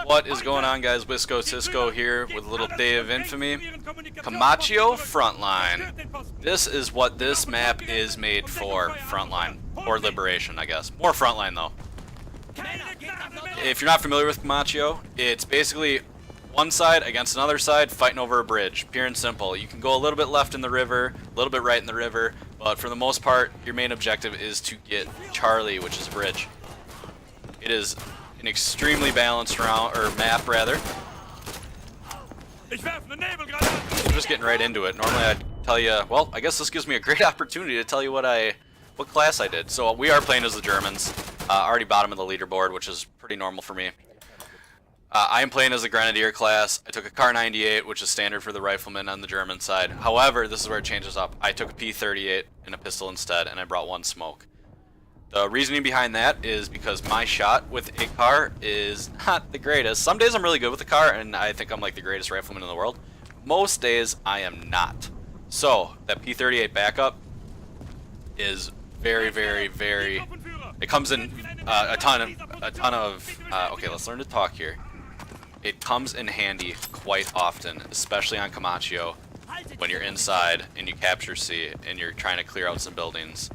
What is going on, guys? Wisco, Cisko here with a little day of infamy. Commachio Frontline. This is what this map is made for. Frontline. Or Liberation, I guess. More Frontline, though. If you're not familiar with Commachio, it's basically one side against another side fighting over a bridge. Pure and simple. You can go a little bit left in the river, a little bit right in the river, but for the most part, your main objective is to get Charlie, which is a bridge. It is an extremely balanced round, or map rather. I'm just getting right into it. Normally I'd tell you, well, I guess this gives me a great opportunity to tell you what class I did. So we are playing as the Germans. Already bottom of the leaderboard, which is pretty normal for me. I am playing as the Grenadier class. I took a Kar 98, which is standard for the riflemen on the German side. However, this is where it changes up. I took a P38 and a pistol instead, and I brought one smoke. The reasoning behind that is because my shot with a Kar is not the greatest. Some days I'm really good with the Kar, and I think I'm like the greatest rifleman in the world. Most days I am not. So that P38 backup is very, very, very. It comes in a ton of. Okay, let's learn to talk here. It comes in handy quite often, especially on Commachio, when you're inside and you capture C and you're trying to clear out some buildings.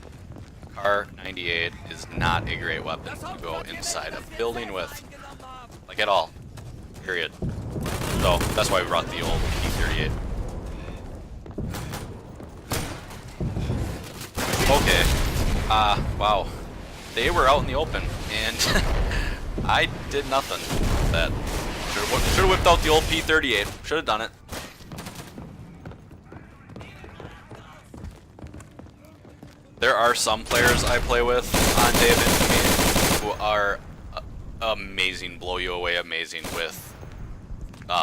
Kar 98 is not a great weapon to go inside a building with, like at all, period. So that's why we brought the old P38. Okay, wow. They were out in the open, and I did nothing with that. Should have whipped out the old P38. Should have done it. There are some players I play with on Day of Infamy who are amazing, blow you away amazing with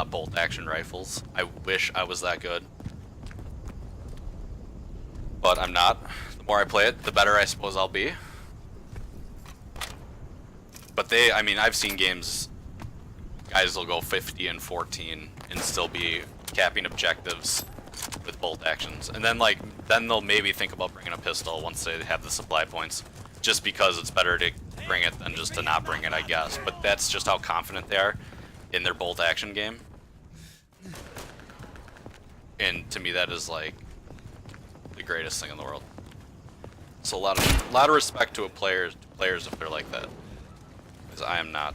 bolt action rifles. I wish I was that good, but I'm not. The more I play it, the better I suppose I'll be. But I mean, I've seen games, guys will go 50 and 14 and still be capping objectives with bolt actions, and then then they'll maybe think about bringing a pistol once they have the supply points, just because it's better to bring it than just to not bring it, I guess. But that's just how confident they are in their bolt action game, and to me that is like the greatest thing in the world. So a lot of respect to players if they're like that, because I am not.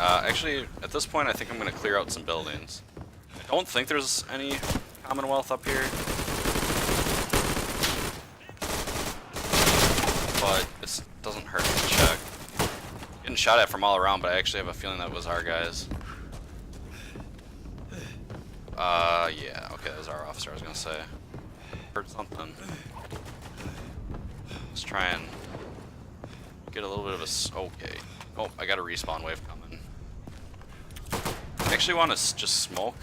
Actually, at this point, I think I'm going to clear out some buildings. I don't think there's any Commonwealth up here, but it doesn't hurt to check. Getting shot at from all around, but I actually have a feeling that was our guys. Yeah, okay, that was our officer, I was going to say. Heard something. Let's try and get a little bit of a... Okay. Oh, I got a respawn wave coming. I actually want to just smoke.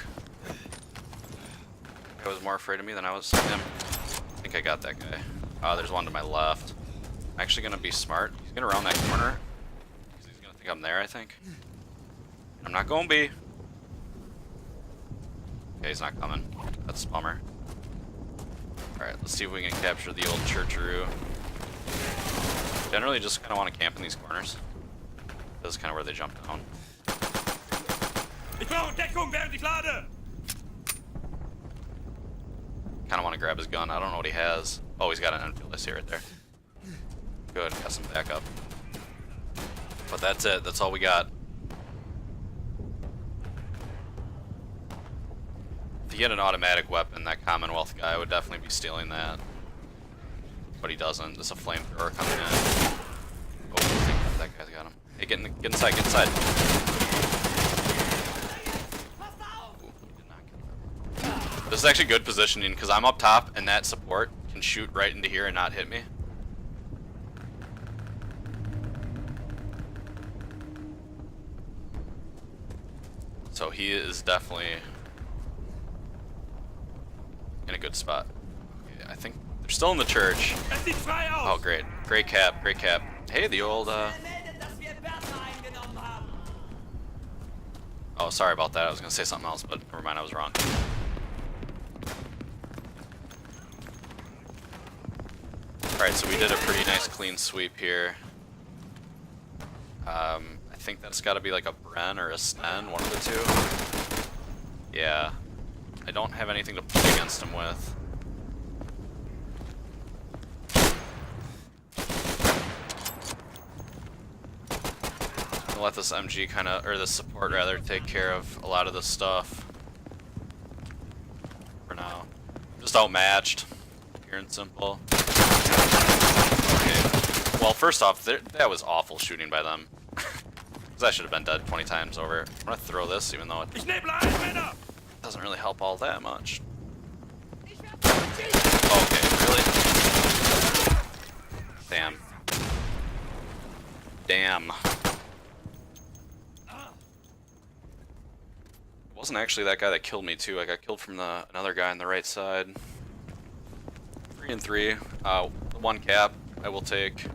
I was more afraid of me than I was of him. I think I got that guy. There's one to my left. I'm actually going to be smart. He's going to round that corner. He's going to think I'm there, I think. I'm not going to be. Okay, he's not coming. That's a bummer. Alright, let's see if we can capture the old churcheroo. Generally just kind of want to camp in these corners. This is kind of where they jump down. Kind of want to grab his gun. I don't know what he has. Oh, he's got an Enfield. I see it right there. Good, got some backup. But that's it. That's all we got. If he had an automatic weapon, that Commonwealth guy would definitely be stealing that. But he doesn't. There's a flamethrower coming in. Oh, I think that guy's got him. Hey, get inside, get inside. This is actually good positioning because I'm up top and that support can shoot right into here and not hit me. So he is definitely in a good spot. Okay, I think they're still in the church. Oh, great. Great cap, great cap. Hey, the old, Oh, sorry about that. I was going to say something else, but never mind, I was wrong. so we did a pretty nice clean sweep here. I think that's got to be like a Bren or a Snen, one of the two. Yeah. I don't have anything to play against him with. I'll let this MG kind of, or this support rather, take care of a lot of this stuff. For now. Just outmatched. Pure and simple. Okay. Well, first off, that was awful shooting by them. Because I should have been dead 20 times over. I'm gonna throw this even though it doesn't really help all that much. Okay, really? Damn. Damn. It wasn't actually that guy that killed me too. I got killed from another guy on the right side. 3 and 3. The one cap I will take.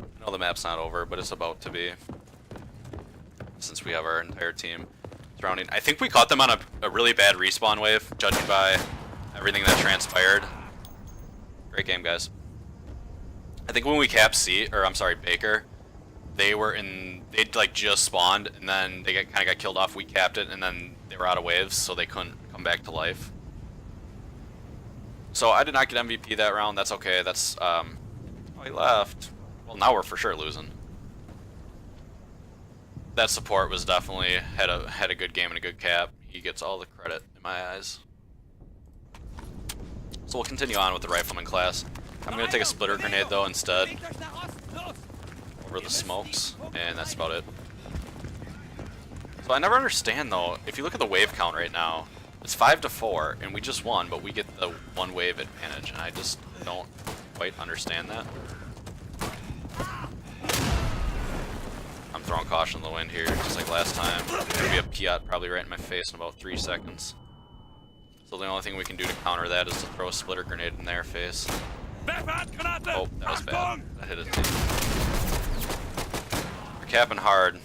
I know the map's not over, but it's about to be. Since we have our entire team surrounding. I think we caught them on a really bad respawn wave, judging by everything that transpired. Great game, guys. I think when we capped Baker, they'd like just spawned, and then they kind of got killed off. We capped it, and then they were out of waves, so they couldn't come back to life. So I did not get MVP that round. That's okay. That's oh, he left. Well, now we're for sure losing. That support was definitely had a good game and a good cap. He gets all the credit in my eyes. So we'll continue on with the rifleman class. I'm gonna take a splitter grenade though instead. Over the smokes, and that's about it. So I never understand though, if you look at the wave count right now, it's 5-4, and we just won, but we get the one wave advantage, and I just don't quite understand that. I'm throwing caution to the wind here, just like last time. There's gonna be a Piat probably right in my face in about 3 seconds. So the only thing we can do to counter that is to throw a splitter grenade in their face. Oh, that was bad. That hit it. We're capping hard.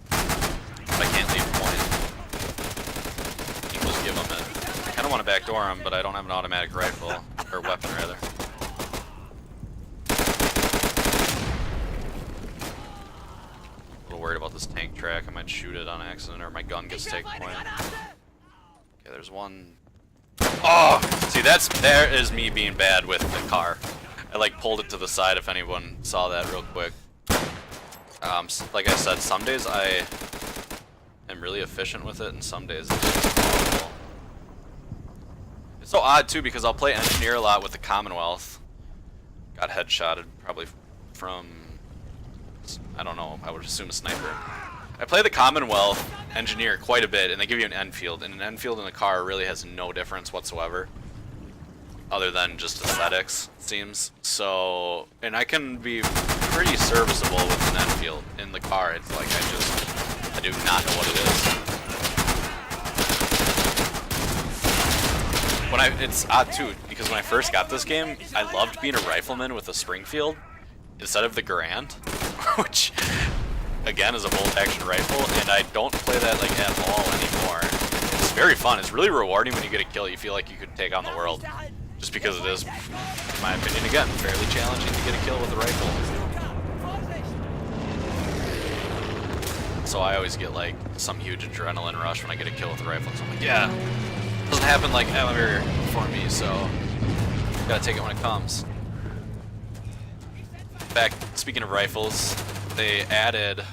But I can't leave point. Equals give them it. I kinda wanna backdoor him, but I don't have an automatic rifle. Or weapon rather. Worried about this tank track. I might shoot it on accident or my gun gets taken point. Okay, there's one. Oh! See, there is me being bad with the car. I like pulled it to the side if anyone saw that real quick. Like I said, some days I am really efficient with it and some days it's just horrible. It's so odd too because I'll play engineer a lot with the Commonwealth. Got headshotted probably from, I don't know, I would assume a sniper. I play the Commonwealth engineer quite a bit, and they give you an Enfield, and an Enfield in a car really has no difference whatsoever, other than just aesthetics, it seems. So, and I can be pretty serviceable with an Enfield. In the car, it's like I do not know what it is. It's odd too, because when I first got this game, I loved being a rifleman with a Springfield instead of the Garand. Which, again, is a bolt-action rifle, and I don't play that like at all anymore. It's very fun. It's really rewarding when you get a kill. You feel like you could take on the world, just because it is, in my opinion, again, fairly challenging to get a kill with a rifle. So I always get like some huge adrenaline rush when I get a kill with a rifle. So I'm like, yeah, it doesn't happen like ever for me, so gotta take it when it comes. In fact, speaking of rifles, they added...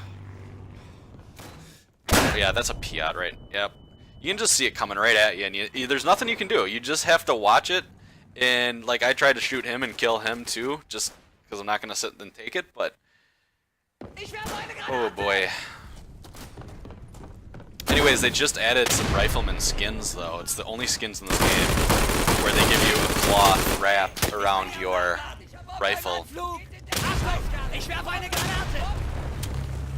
Yeah, that's a Piat, right? Yep. You can just see it coming right at you, and there's nothing you can do. You just have to watch it, and like I tried to shoot him and kill him too, just because I'm not going to sit and take it, but... Oh boy. Anyways, they just added some rifleman skins though. It's the only skins in this game where they give you a cloth wrap around your rifle.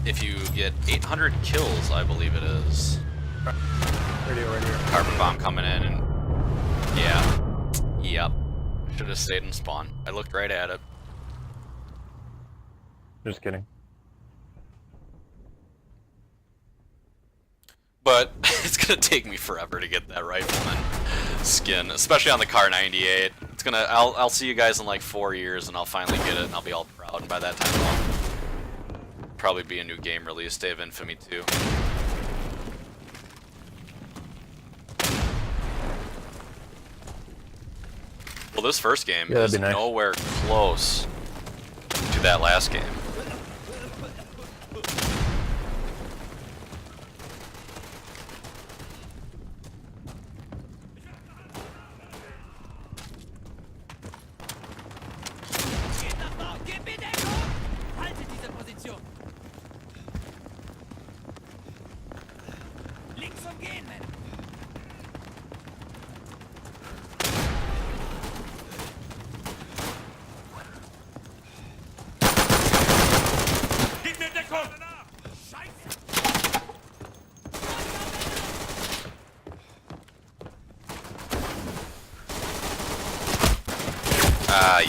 If you get 800 kills, I believe it is. Right here. Carbon bomb coming in, and yeah, yep. Should have stayed in spawn. I looked right at it. Just kidding. But it's gonna take me forever to get that rifleman skin, especially on the Kar 98. It's gonna. I'll see you guys in like 4 years, and I'll finally get it, and I'll be all proud. And by that time, I'll probably be a new game release day of Infamy 2. Well, this first game is nice. nowhere close to that last game.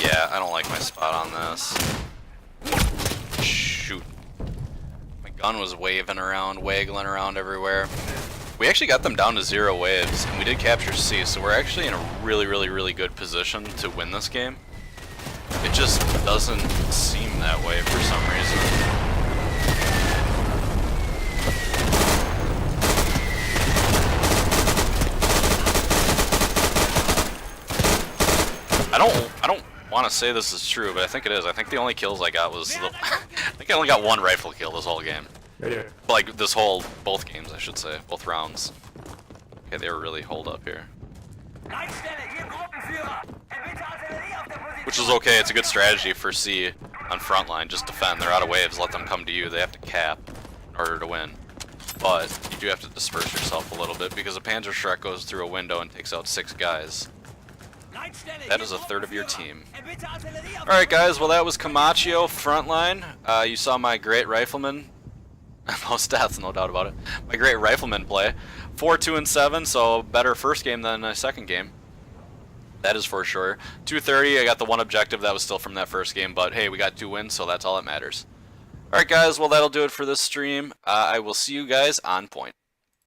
Yeah, I don't like my spot on this. Shoot. My gun was waving around, waggling around everywhere. We actually got them down to 0 waves, and we did capture C, so we're actually in a really good position to win this game. It just doesn't seem that way for some reason. I don't want to say this is true, but I think it is. I think the only kills I got was I think I only got 1 rifle kill this whole game. Right here. Like both games, I should say, both rounds. Okay, they were really holed up here. Which is okay. It's a good strategy for C on frontline. Just defend. They're out of waves. Let them come to you. They have to cap in order to win. But you do have to disperse yourself a little bit because a Panzer Shrek goes through a window and takes out 6 guys. That is a third of your team. Alright guys, well that was Commachio frontline. You saw my great rifleman, most deaths, no doubt about it, my great rifleman play. 4-2-7, so better first game than second game. That is for sure. 230, I got the 1 objective that was still from that first game, but hey, we got 2 wins, so that's all that matters. Alright guys, well that'll do it for this stream. I will see you guys on point.